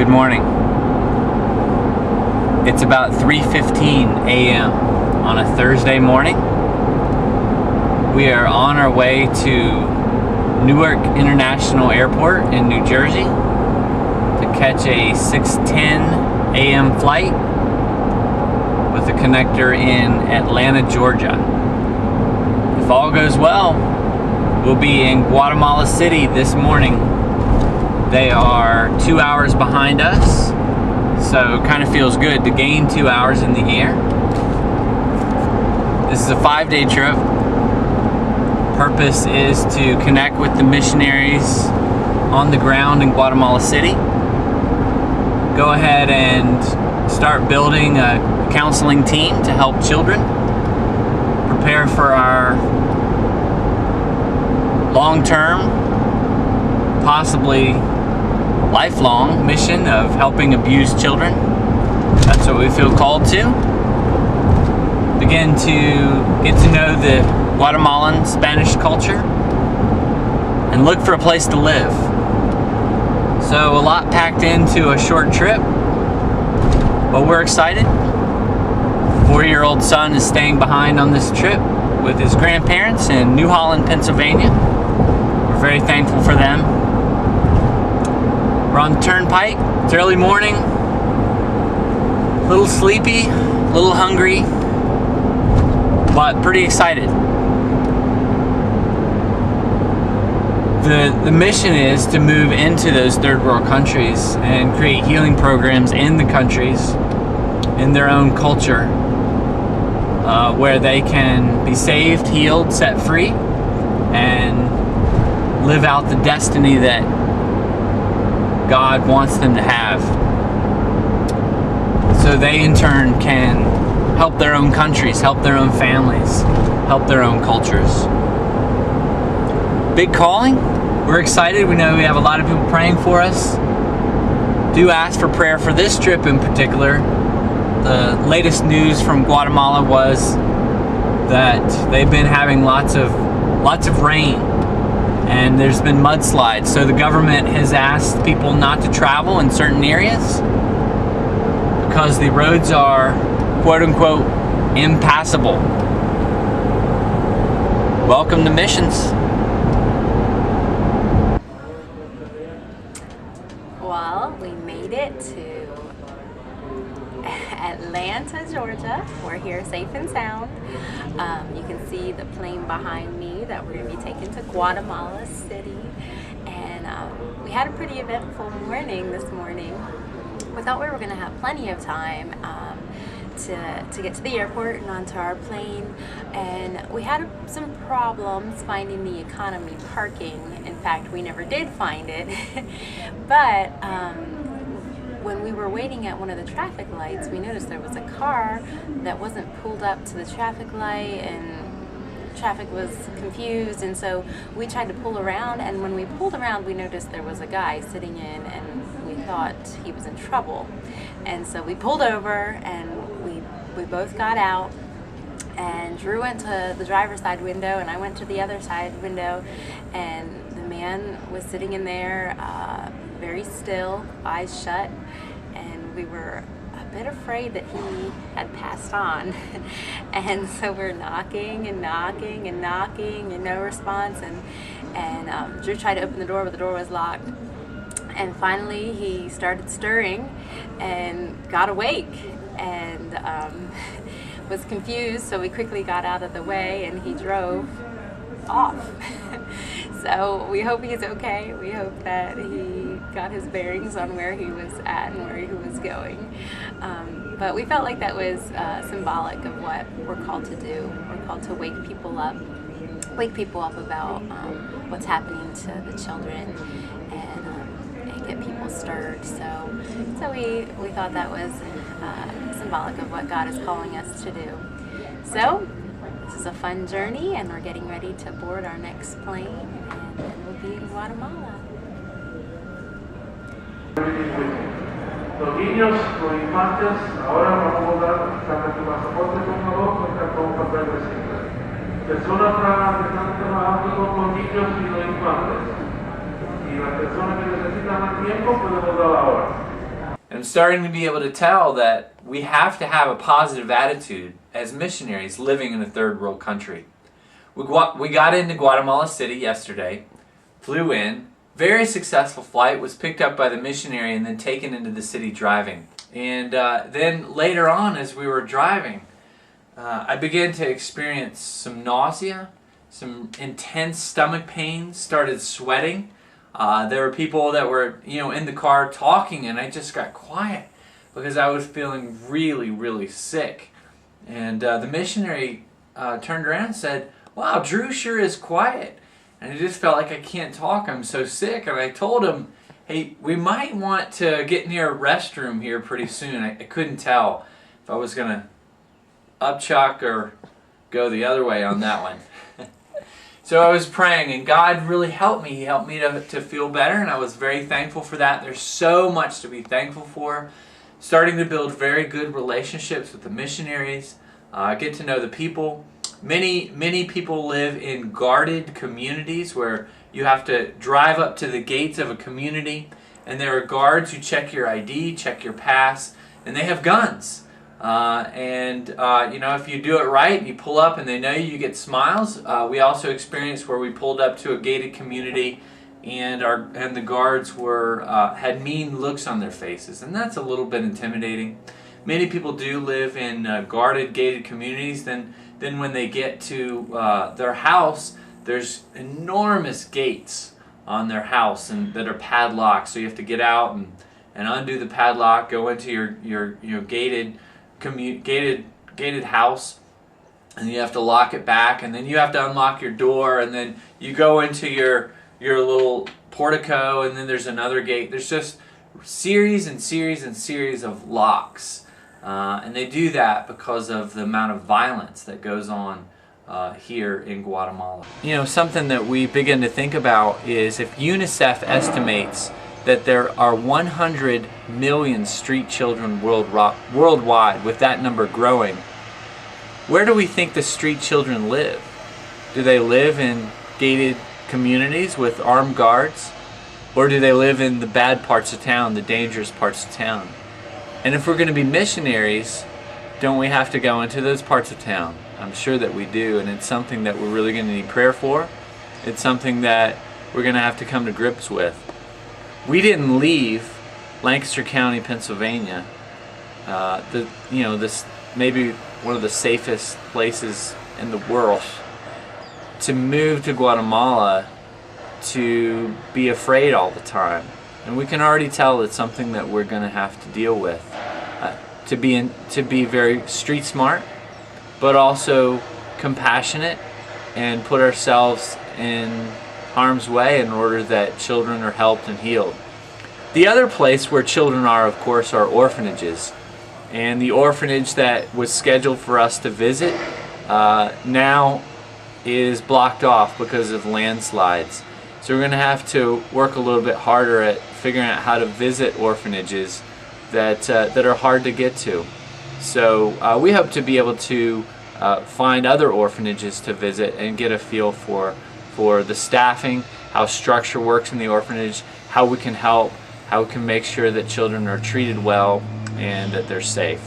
Good morning. It's about 3:15 a.m. on a Thursday morning. We are on our way to Newark International Airport in New Jersey to catch a 6:10 a.m. flight with a connector in Atlanta, Georgia. If all goes well, we'll be in Guatemala City this morning. They are 2 hours behind us, so it kind of feels good to gain 2 hours in the air. This is a 5-day trip. Purpose is to connect with the missionaries on the ground in Guatemala City. Go ahead and start building a counseling team to help children. Prepare for our long-term, possibly lifelong mission of helping abused children. That's what we feel called to. Begin to get to know the Guatemalan Spanish culture and look for a place to live. So a lot packed into a short trip, but we're excited. 4-year-old son is staying behind on this trip with his grandparents in New Holland, Pennsylvania. We're very thankful for them. We're on the turnpike. It's early morning. A little sleepy, a little hungry, but pretty excited. The mission is to move into those third world countries and create healing programs in the countries, in their own culture, where they can be saved, healed, set free, and live out the destiny that God wants them to have, so they in turn can help their own countries, help their own families, help their own cultures. Big calling. We're excited. We know we have a lot of people praying for us. Do ask for prayer for this trip in particular. The latest news from Guatemala was that they've been having lots of rain, and there's been mudslides, so the government has asked people not to travel in certain areas because the roads are quote-unquote impassable. Welcome to missions. Well, we made it to Atlanta, Georgia. We're here safe and sound. You can see the plane behind me that we're going to be taking to Guatemala City. And we had a pretty eventful morning this morning. We thought we were going to have plenty of time to get to the airport and onto our plane. And we had some problems finding the economy parking. In fact, we never did find it. But when we were waiting at one of the traffic lights, we noticed there was a car that wasn't pulled up to the traffic light, and traffic was confused, and so we tried to pull around, and when we pulled around we noticed there was a guy sitting in, and we thought he was in trouble. And so we pulled over, and we both got out, and Drew went to the driver's side window and I went to the other side window, and the man was sitting in there very still, eyes shut, and we were a bit afraid that he had passed on. And so we're knocking and knocking and knocking and no response, and Drew tried to open the door, but the door was locked. And finally he started stirring and got awake and was confused, so we quickly got out of the way and he drove off. So we hope he's okay. We hope that he got his bearings on where he was at and where he was going. But we felt like that was symbolic of what we're called to do. We're called to wake people up about what's happening to the children, and get people stirred. So we thought that was symbolic of what God is calling us to do. So this is a fun journey, and we're getting ready to board our next plane, and then we'll be in Guatemala. Los niños, los infantes, ahora vamos a dar, saca tu pasaporte por favor, con un papel de cita. Personas que están trabajando con los niños y los infantes. Y las personas que necesitan más tiempo, podemos dar ahora. I'm starting to be able to tell that we have to have a positive attitude as missionaries living in a third world country. We got into Guatemala City yesterday, flew in, very successful flight, was picked up by the missionary and then taken into the city driving. And then later on as we were driving, I began to experience some nausea, some intense stomach pains, started sweating. There were people that were, in the car talking, and I just got quiet because I was feeling really, really sick. And the missionary turned around and said, "Wow, Drew sure is quiet." And I just felt like I can't talk, I'm so sick. And I told him, "Hey, we might want to get near a restroom here pretty soon." I couldn't tell if I was going to upchuck or go the other way on that one. So I was praying, and God really helped me. He helped me to feel better, and I was very thankful for that. There's so much to be thankful for. Starting to build very good relationships with the missionaries, get to know the people. Many people live in guarded communities where you have to drive up to the gates of a community, and there are guards who check your ID, check your pass, and they have guns. If you do it right, you pull up and they know you get smiles. We also experienced where we pulled up to a gated community and the guards had mean looks on their faces, and that's a little bit intimidating. Many people do live in guarded, gated communities. Then when they get to their house, there's enormous gates on their house and that are padlocked, so you have to get out and undo the padlock, go into your gated house, and you have to lock it back, and then you have to unlock your door, and then you go into your little portico, and then there's another gate. There's just series and series and series of locks, and they do that because of the amount of violence that goes on here in Guatemala. Something that we begin to think about is if UNICEF estimates that there are 100 million street children worldwide, with that number growing, where do we think the street children live? Do they live in gated communities with armed guards? Or do they live in the bad parts of town, the dangerous parts of town? And if we're going to be missionaries, don't we have to go into those parts of town? I'm sure that we do, and it's something that we're really going to need prayer for. It's something that we're going to have to come to grips with. We didn't leave Lancaster County, Pennsylvania, this maybe one of the safest places in the world, to move to Guatemala to be afraid all the time. And we can already tell it's something that we're going to have to deal with. To be very street smart, but also compassionate, and put ourselves in harm's way in order that children are helped and healed. The other place where children are, of course, are orphanages. And the orphanage that was scheduled for us to visit now is blocked off because of landslides. So we're going to have to work a little bit harder at figuring out how to visit orphanages that are hard to get to. So we hope to be able to find other orphanages to visit and get a feel for the staffing, how structure works in the orphanage, how we can help, how we can make sure that children are treated well and that they're safe.